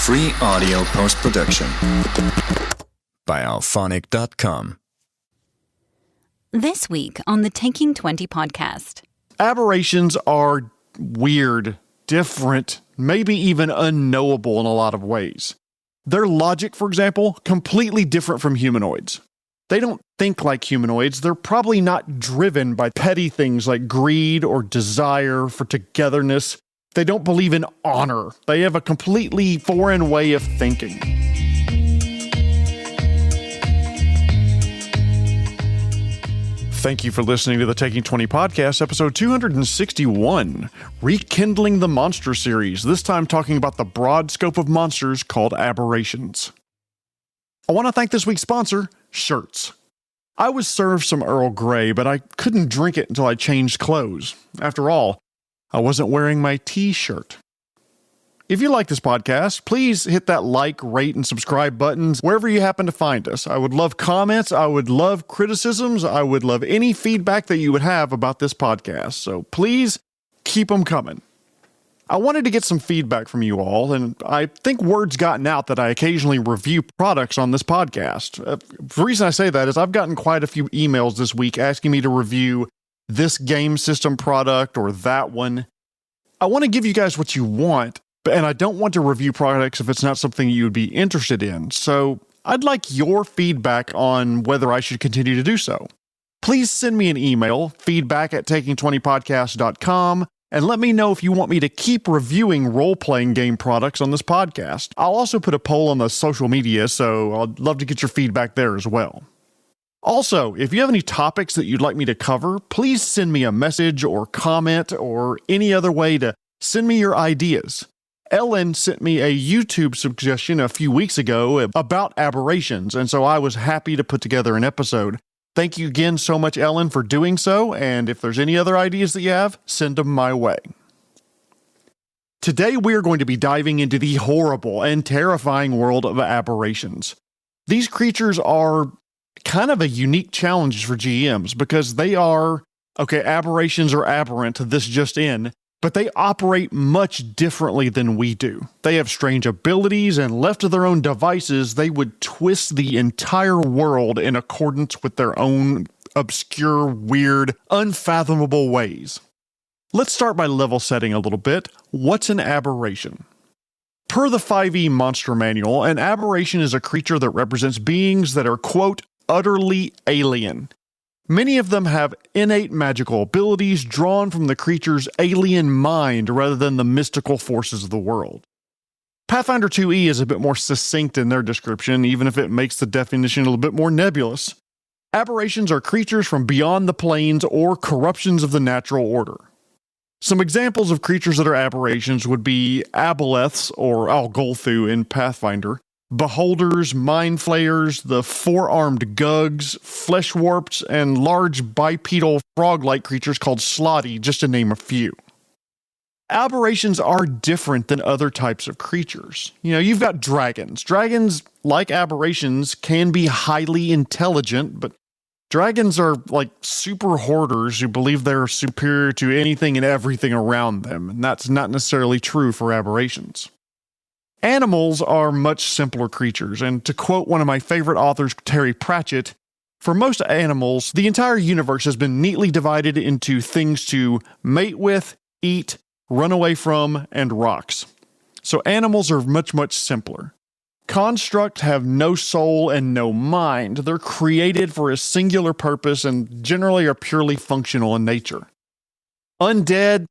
Free audio post-production by alphonic.com. This week on the Taking 20 podcast. Aberrations are weird, different, maybe even unknowable in a lot of ways. Their logic, for example, completely different from humanoids. They don't think like humanoids. They're probably not driven by petty things like greed or desire for togetherness. They don't believe in honor. They have a completely foreign way of thinking. Thank you for listening to the Taking 20 podcast, episode 261, Rekindling the Monster series, this time talking about the broad scope of monsters called aberrations. I want to thank this week's sponsor, Shirts. I was served some Earl Grey, but I couldn't drink it until I changed clothes. After all, I wasn't wearing my t-shirt. If you like this podcast, please hit that like, rate, and subscribe buttons wherever you happen to find us. I would love comments. I would love criticisms. I would love any feedback that you would have about this podcast. So please keep them coming. I wanted to get some feedback from you all, and I think word's gotten out that I occasionally review products on this podcast. The reason I say that is I've gotten quite a few emails this week asking me to review this game system product or that one. I want to give you guys what you want, and I don't want to review products if it's not something you would be interested in. So I'd like your feedback on whether I should continue to do so. Please send me an email, feedback@taking20podcast.com, and let me know if you want me to keep reviewing role-playing game products on this podcast. I'll also put a poll on the social media, so I'd love to get your feedback there as well. Also, if you have any topics that you'd like me to cover, please send me a message or comment or any other way to send me your ideas. Ellen sent me a YouTube suggestion a few weeks ago about aberrations, and so I was happy to put together an episode. Thank you again so much, Ellen, for doing so, and if there's any other ideas that you have, send them my way. Today we are going to be diving into the horrible and terrifying world of aberrations. These creatures are kind of a unique challenge for GMs because they are, aberrations are aberrant, this just in, but they operate much differently than we do. They have strange abilities, and left to their own devices, they would twist the entire world in accordance with their own obscure, weird, unfathomable ways. Let's start by level setting a little bit. What's an aberration? Per the 5e Monster Manual, an aberration is a creature that represents beings that are, quote, utterly alien. Many of them have innate magical abilities drawn from the creature's alien mind rather than the mystical forces of the world. Pathfinder 2e is a bit more succinct in their description, even if it makes the definition a little bit more nebulous. Aberrations are creatures from beyond the planes or corruptions of the natural order. Some examples of creatures that are aberrations would be aboleths, or Algolthu in Pathfinder, beholders, mind flayers, the four-armed gugs, flesh warps, and large bipedal frog-like creatures called slotty, just to name a few. Aberrations are different than other types of creatures. You've got dragons. Dragons, like aberrations, can be highly intelligent, but dragons are like super hoarders who believe they're superior to anything and everything around them, and that's not necessarily true for aberrations. Animals are much simpler creatures, and to quote one of my favorite authors, Terry Pratchett, for most animals, the entire universe has been neatly divided into things to mate with, eat, run away from, and rocks. So animals are much, much simpler. Constructs have no soul and no mind. They're created for a singular purpose and generally are purely functional in nature. Undead,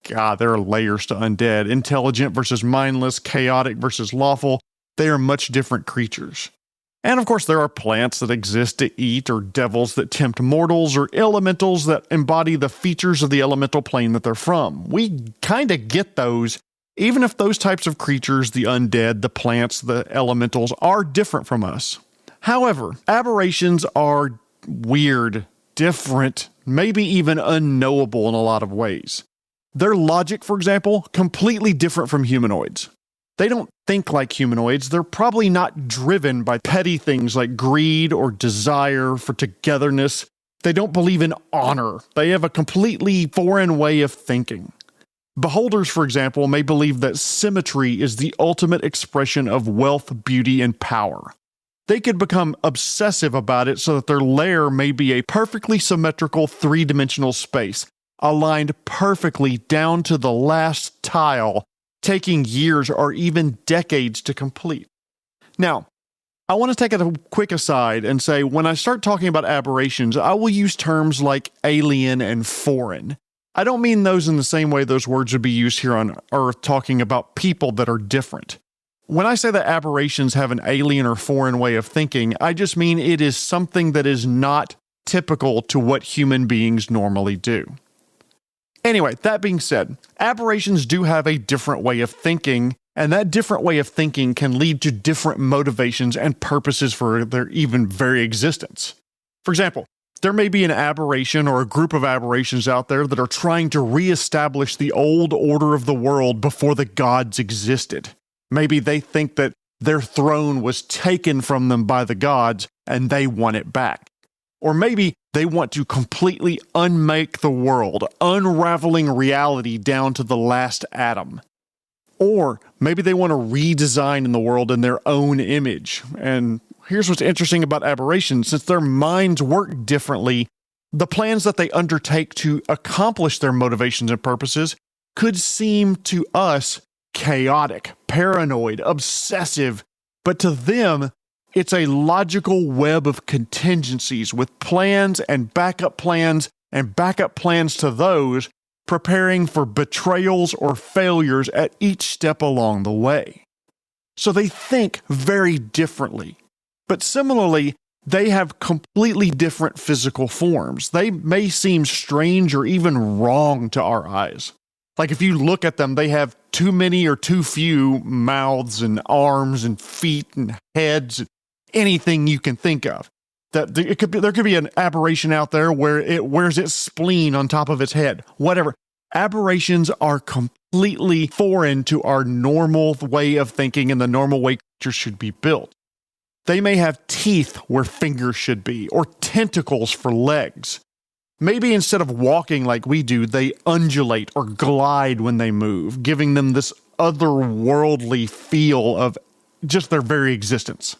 there are layers to undead. Intelligent versus mindless, chaotic versus lawful. They are much different creatures. And of course, there are plants that exist to eat, or devils that tempt mortals, or elementals that embody the features of the elemental plane that they're from. We kind of get those, even if those types of creatures, the undead, the plants, the elementals, are different from us. However, aberrations are weird, different, maybe even unknowable in a lot of ways. Their logic, for example, completely different from humanoids. They don't think like humanoids. They're probably not driven by petty things like greed or desire for togetherness. They don't believe in honor. They have a completely foreign way of thinking. Beholders, for example, may believe that symmetry is the ultimate expression of wealth, beauty, and power. They could become obsessive about it so that their lair may be a perfectly symmetrical three-dimensional space, aligned perfectly down to the last tile, taking years or even decades to complete. Now, I want to take a quick aside and say when I start talking about aberrations, I will use terms like alien and foreign. I don't mean those in the same way those words would be used here on Earth, talking about people that are different. When I say that aberrations have an alien or foreign way of thinking, I just mean it is something that is not typical to what human beings normally do. Anyway, that being said, aberrations do have a different way of thinking, and that different way of thinking can lead to different motivations and purposes for their even very existence. For example, there may be an aberration or a group of aberrations out there that are trying to reestablish the old order of the world before the gods existed. Maybe they think that their throne was taken from them by the gods and they want it back. Or maybe they want to completely unmake the world, unraveling reality down to the last atom. Or maybe they want to redesign in the world in their own image. And here's what's interesting about aberrations. Since their minds work differently, the plans that they undertake to accomplish their motivations and purposes could seem to us chaotic, paranoid, obsessive, but to them, it's a logical web of contingencies with plans and backup plans to those, preparing for betrayals or failures at each step along the way. So they think very differently. But similarly, they have completely different physical forms. They may seem strange or even wrong to our eyes. Like if you look at them, they have too many or too few mouths and arms and feet and heads, anything you can think of. There could be an aberration out there where it wears its spleen on top of its head, whatever. Aberrations are completely foreign to our normal way of thinking and the normal way creatures should be built. They may have teeth where fingers should be, or tentacles for legs. Maybe instead of walking like we do, they undulate or glide when they move, giving them this otherworldly feel of just their very existence.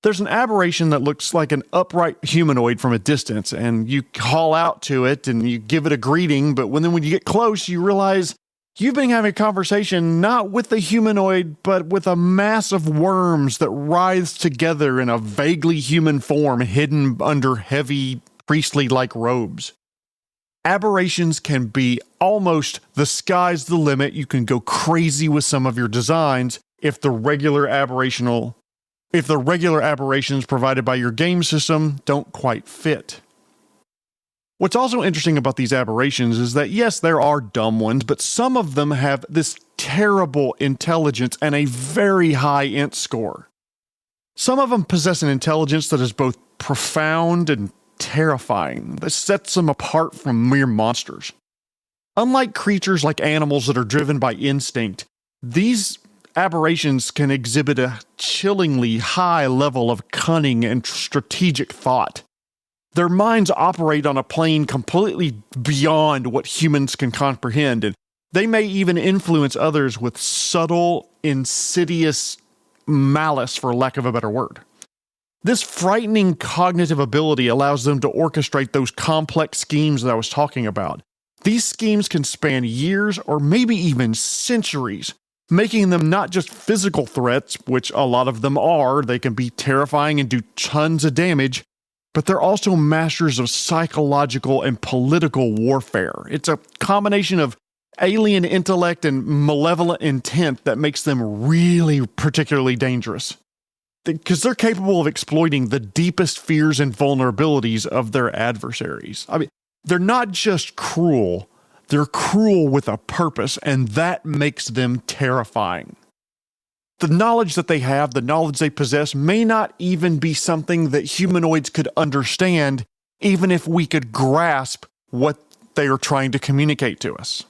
There's an aberration that looks like an upright humanoid from a distance, and you call out to it and you give it a greeting, but when you get close, you realize you've been having a conversation not with the humanoid, but with a mass of worms that writhes together in a vaguely human form hidden under heavy priestly-like robes. Aberrations can be almost the sky's the limit. You can go crazy with some of your designs if the regular aberrations provided by your game system don't quite fit. What's also interesting about these aberrations is that yes, there are dumb ones, but some of them have this terrible intelligence and a very high int score. Some of them possess an intelligence that is both profound and terrifying, that sets them apart from mere monsters. Unlike creatures like animals that are driven by instinct, these aberrations can exhibit a chillingly high level of cunning and strategic thought. Their minds operate on a plane completely beyond what humans can comprehend, and they may even influence others with subtle, insidious malice, for lack of a better word. This frightening cognitive ability allows them to orchestrate those complex schemes that I was talking about. These schemes can span years or maybe even centuries, making them not just physical threats, which a lot of them are, they can be terrifying and do tons of damage, but they're also masters of psychological and political warfare. It's a combination of alien intellect and malevolent intent that makes them really particularly dangerous. Because they're capable of exploiting the deepest fears and vulnerabilities of their adversaries. I mean, they're not just cruel, they're cruel with a purpose, and that makes them terrifying. The knowledge that they have, the knowledge they possess, may not even be something that humanoids could understand, even if we could grasp what they are trying to communicate to us.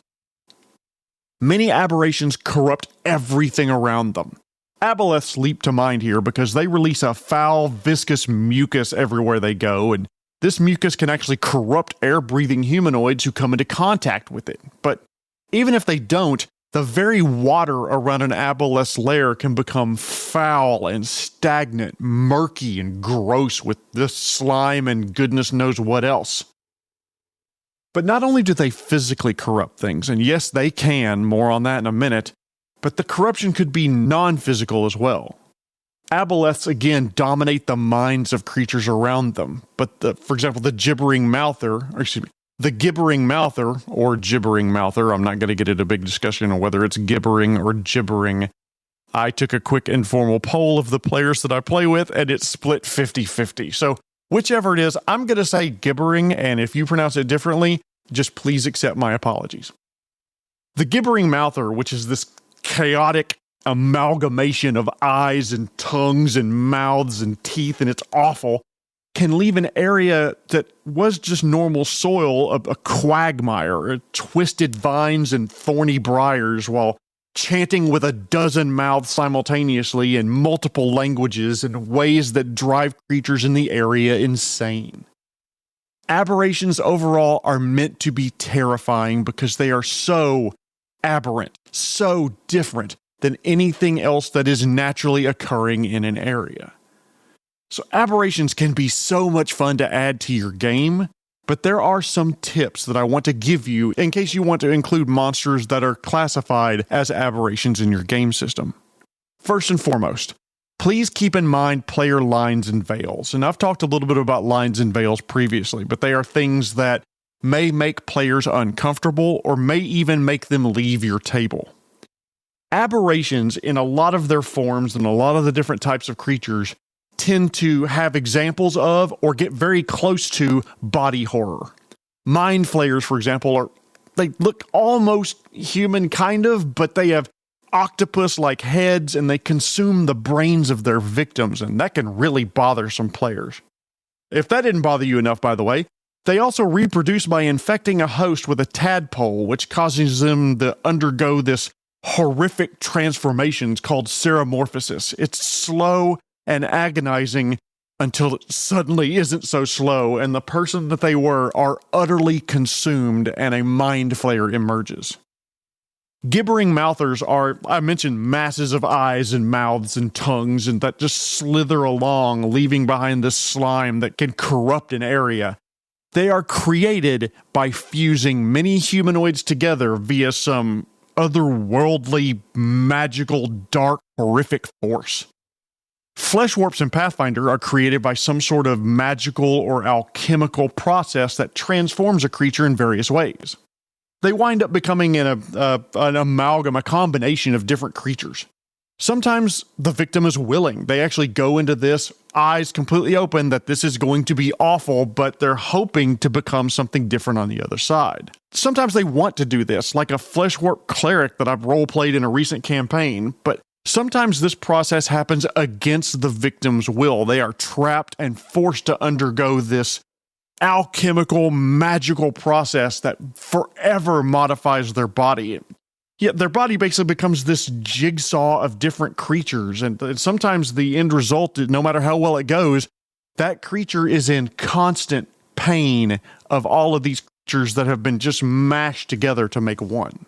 Many aberrations corrupt everything around them. Aboleths leap to mind here because they release a foul, viscous mucus everywhere they go, and this mucus can actually corrupt air-breathing humanoids who come into contact with it. But Even if they don't, the very water around an aboleth's lair can become foul and stagnant, murky and gross with this slime and goodness knows what else. But not only do they physically corrupt things, and yes, they can, more on that in a minute, but the corruption could be non-physical as well. Aboleths, again, dominate the minds of creatures around them, but for example, the gibbering mouther, or gibbering mouther, I'm not going to get into a big discussion on whether it's gibbering or gibbering. I took a quick informal poll of the players that I play with, and it's split 50-50. So whichever it is, I'm going to say gibbering, and if you pronounce it differently, just please accept my apologies. The gibbering mouther, which is this chaotic amalgamation of eyes and tongues and mouths and teeth, and it's awful, can leave an area that was just normal soil a quagmire, twisted vines and thorny briars, while chanting with a dozen mouths simultaneously in multiple languages in ways that drive creatures in the area insane. Aberrations overall are meant to be terrifying because they are so aberrant, so different than anything else that is naturally occurring in an area. So aberrations can be so much fun to add to your game, but there are some tips that I want to give you in case you want to include monsters that are classified as aberrations in your game system. First and foremost, please keep in mind player lines and veils. And I've talked a little bit about lines and veils previously, but they are things that may make players uncomfortable or may even make them leave your table. Aberrations in a lot of their forms and a lot of the different types of creatures tend to have examples of or get very close to body horror. Mind flayers, for example, they look almost human kind of, but they have octopus-like heads and they consume the brains of their victims, and that can really bother some players. If that didn't bother you enough, by the way, they also reproduce by infecting a host with a tadpole, which causes them to undergo this horrific transformations called seromorphosis. It's slow and agonizing until it suddenly isn't so slow, and the person that they were are utterly consumed and a mind flayer emerges. Gibbering mouthers are, I mentioned, masses of eyes and mouths and tongues and that just slither along, leaving behind this slime that can corrupt an area. They are created by fusing many humanoids together via some otherworldly, magical, dark, horrific force. Flesh warps in Pathfinder are created by some sort of magical or alchemical process that transforms a creature in various ways. They wind up becoming an amalgam, a combination of different creatures. Sometimes the victim is willing. They actually go into this, eyes completely open, that this is going to be awful, but they're hoping to become something different on the other side. Sometimes they want to do this, like a flesh warp cleric that I've role-played in a recent campaign, but sometimes this process happens against the victim's will. They are trapped and forced to undergo this alchemical, magical process that forever modifies their body. Yet their body basically becomes this jigsaw of different creatures, and sometimes the end result, no matter how well it goes, that creature is in constant pain of all of these creatures that have been just mashed together to make one.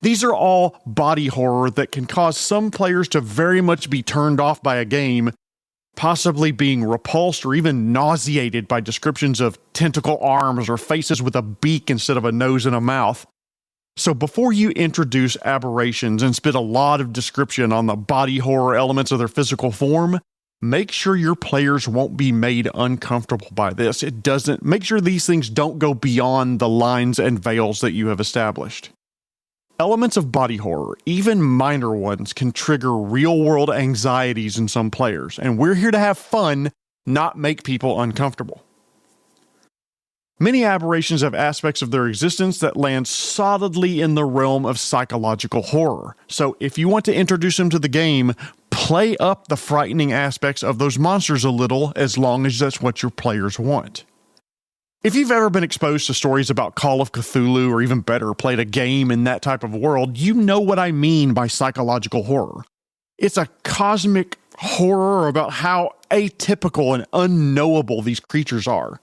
These are all body horror that can cause some players to very much be turned off by a game, possibly being repulsed or even nauseated by descriptions of tentacle arms or faces with a beak instead of a nose and a mouth. So before you introduce aberrations and spit a lot of description on the body horror elements of their physical form, make sure your players won't be made uncomfortable by this. Make sure these things don't go beyond the lines and veils that you have established. Elements of body horror, even minor ones, can trigger real-world anxieties in some players, and we're here to have fun, not make people uncomfortable. Many aberrations have aspects of their existence that land solidly in the realm of psychological horror, so if you want to introduce them to the game, play up the frightening aspects of those monsters a little, as long as that's what your players want. If you've ever been exposed to stories about Call of Cthulhu, or even better, played a game in that type of world, you know what I mean by psychological horror. It's a cosmic horror about how atypical and unknowable these creatures are.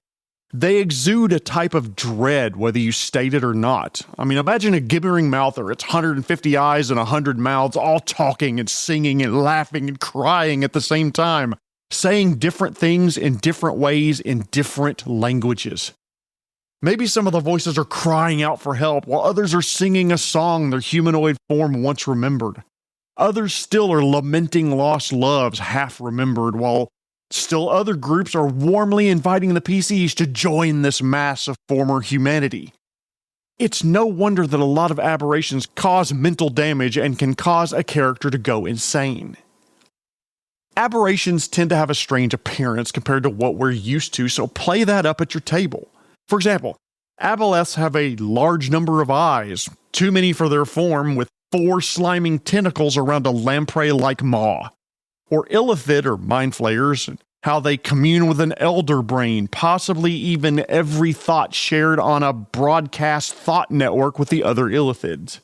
They exude a type of dread, whether you state it or not. I mean, imagine a gibbering mouther. It's 150 eyes and 100 mouths, all talking and singing and laughing and crying at the same time, saying different things in different ways in different languages. Maybe some of the voices are crying out for help, while others are singing a song their humanoid form once remembered. Others still are lamenting lost loves half remembered, while still other groups are warmly inviting the PCs to join this mass of former humanity. It's no wonder that a lot of aberrations cause mental damage and can cause a character to go insane. Aberrations tend to have a strange appearance compared to what we're used to, so play that up at your table. For example, aboleths have a large number of eyes, too many for their form, with 4 sliming tentacles around a lamprey-like maw. Or illithid, or mind flayers, and how they commune with an elder brain, possibly even every thought shared on a broadcast thought network with the other illithids.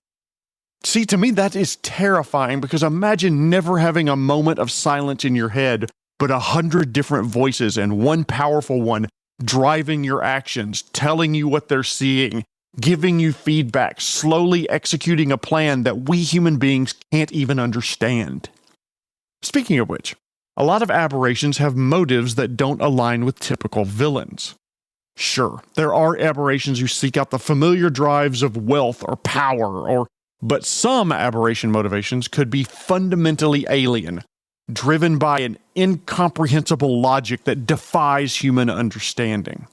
See, to me that is terrifying, because imagine never having a moment of silence in your head, but 100 different voices and one powerful one driving your actions, telling you what they're seeing, giving you feedback, slowly executing a plan that we human beings can't even understand. Speaking of which, a lot of aberrations have motives that don't align with typical villains. Sure, there are aberrations who seek out the familiar drives of wealth or power, but some aberration motivations could be fundamentally alien, driven by an incomprehensible logic that defies human understanding.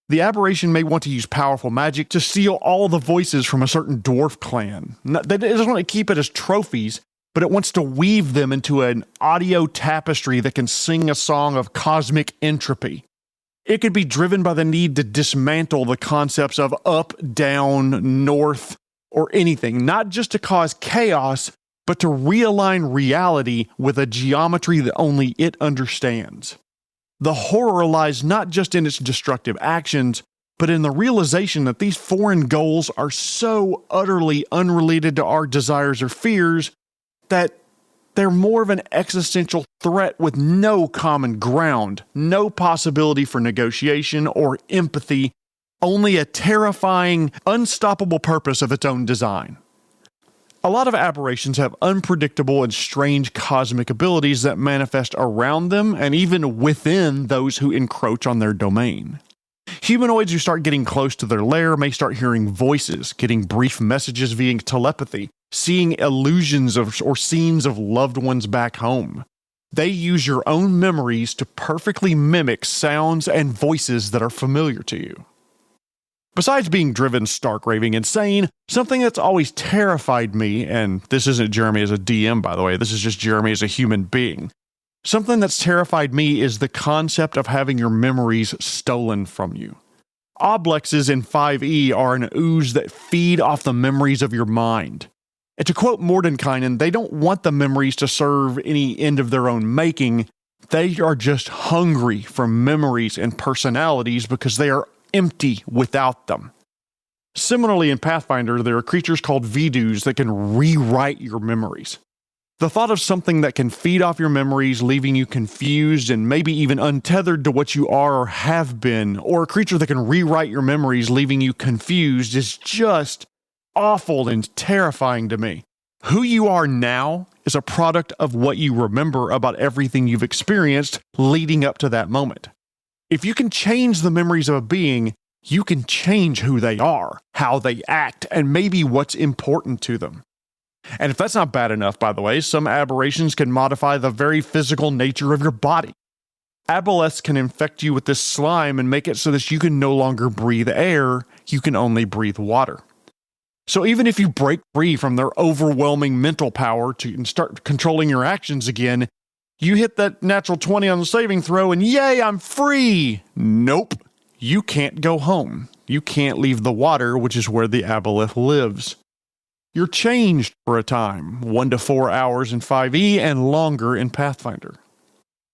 The aberration may want to use powerful magic to steal all the voices from a certain dwarf clan. It doesn't want to keep it as trophies, but it wants to weave them into an audio tapestry that can sing a song of cosmic entropy. It could be driven by the need to dismantle the concepts of up, down, north, or anything, not just to cause chaos, but to realign reality with a geometry that only it understands. The horror lies not just in its destructive actions, but in the realization that these foreign goals are so utterly unrelated to our desires or fears that they're more of an existential threat with no common ground, no possibility for negotiation or empathy, only a terrifying, unstoppable purpose of its own design. A lot of aberrations have unpredictable and strange cosmic abilities that manifest around them and even within those who encroach on their domain. Humanoids who start getting close to their lair may start hearing voices, getting brief messages via telepathy, seeing illusions or scenes of loved ones back home. They use your own memories to perfectly mimic sounds and voices that are familiar to you. Besides being driven stark raving insane, something that's always terrified me, and this isn't Jeremy as a DM by the way, this is just Jeremy as a human being. Something that's terrified me is the concept of having your memories stolen from you. Oblexes in 5e are an ooze that feed off the memories of your mind. And to quote Mordenkainen, they don't want the memories to serve any end of their own making. They are just hungry for memories and personalities because they are empty without them. Similarly, in Pathfinder, there are creatures called Vidus that can rewrite your memories. The thought of something that can feed off your memories, leaving you confused and maybe even untethered to what you are or have been, or a creature that can rewrite your memories, leaving you confused, is just awful and terrifying to me. Who you are now is a product of what you remember about everything you've experienced leading up to that moment. If you can change the memories of a being, you can change who they are, how they act, and maybe what's important to them. And if that's not bad enough, by the way, some aberrations can modify the very physical nature of your body. Aboleths can infect you with this slime and make it so that you can no longer breathe air, you can only breathe water. So even if you break free from their overwhelming mental power and start controlling your actions again, you hit that natural 20 on the saving throw and yay, I'm free! Nope. You can't go home. You can't leave the water, which is where the aboleth lives. You're changed for a time, 1 to 4 hours in 5e and longer in Pathfinder.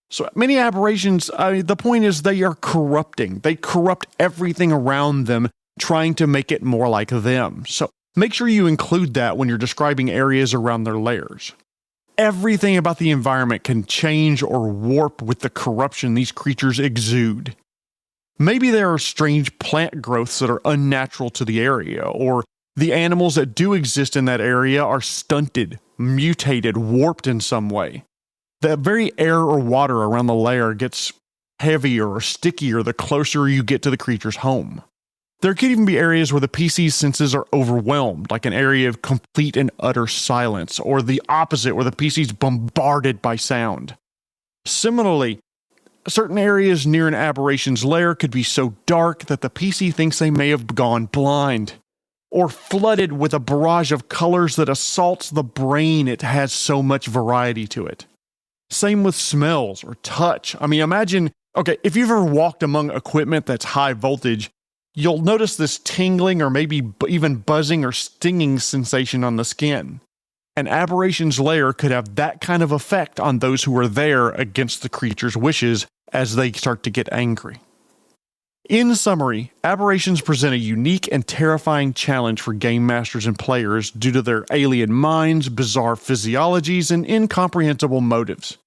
So many aberrations, the point is they are corrupting. They corrupt everything around them, trying to make it more like them. So make sure you include that when you're describing areas around their lairs. Everything about the environment can change or warp with the corruption these creatures exude. Maybe there are strange plant growths that are unnatural to the area, or the animals that do exist in that area are stunted, mutated, warped in some way. The very air or water around the lair gets heavier or stickier the closer you get to the creature's home. There could even be areas where the PC's senses are overwhelmed, like an area of complete and utter silence, or the opposite, where the PC's bombarded by sound. Similarly, certain areas near an aberration's lair could be so dark that the PC thinks they may have gone blind, or flooded with a barrage of colors that assaults the brain. It has so much variety to it. Same with smells or touch. I mean, imagine, if you've ever walked among equipment that's high voltage, you'll notice this tingling or maybe even buzzing or stinging sensation on the skin. An aberration's lair could have that kind of effect on those who are there against the creature's wishes as they start to get angry. In summary, aberrations present a unique and terrifying challenge for game masters and players due to their alien minds, bizarre physiologies, and incomprehensible motives.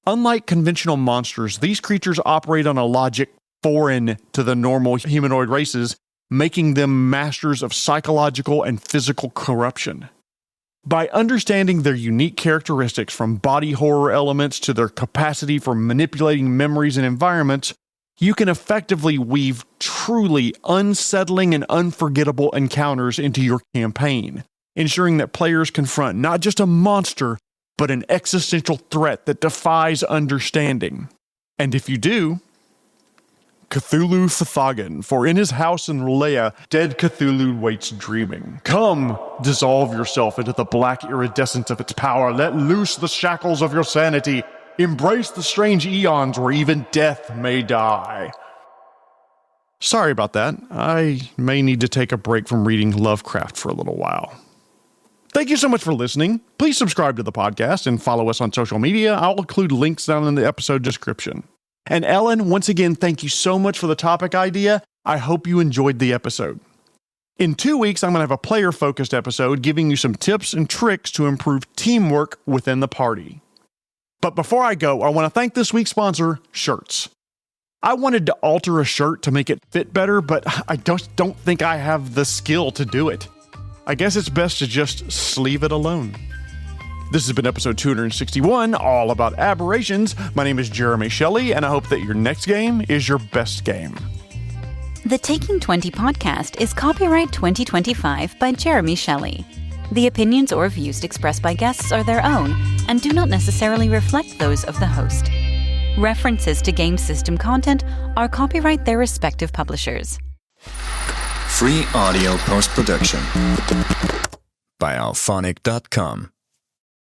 Unlike conventional monsters, these creatures operate on a logic foreign to the normal humanoid races, making them masters of psychological and physical corruption. By understanding their unique characteristics, from body horror elements to their capacity for manipulating memories and environments, you can effectively weave truly unsettling and unforgettable encounters into your campaign, ensuring that players confront not just a monster, but an existential threat that defies understanding. And if you do, Cthulhu Fthagan, for in his house in R'lyeh, dead Cthulhu waits dreaming. Come, dissolve yourself into the black iridescence of its power. Let loose the shackles of your sanity. Embrace the strange eons where even death may die. Sorry about that. I may need to take a break from reading Lovecraft for a little while. Thank you so much for listening. Please subscribe to the podcast and follow us on social media. I'll include links down in the episode description. And Ellen, once again, thank you so much for the topic idea. I hope you enjoyed the episode. In 2 weeks, I'm going to have a player-focused episode giving you some tips and tricks to improve teamwork within the party. But before I go, I want to thank this week's sponsor, Shirts. I wanted to alter a shirt to make it fit better, but I don't think I have the skill to do it. I guess it's best to just leave it alone. This has been episode 261, all about aberrations. My name is Jeremy Shelley, and I hope that your next game is your best game. The Taking 20 podcast is copyright 2025 by Jeremy Shelley. The opinions or views expressed by guests are their own and do not necessarily reflect those of the host. References to game system content are copyright their respective publishers. Free audio post-production by alphonic.com.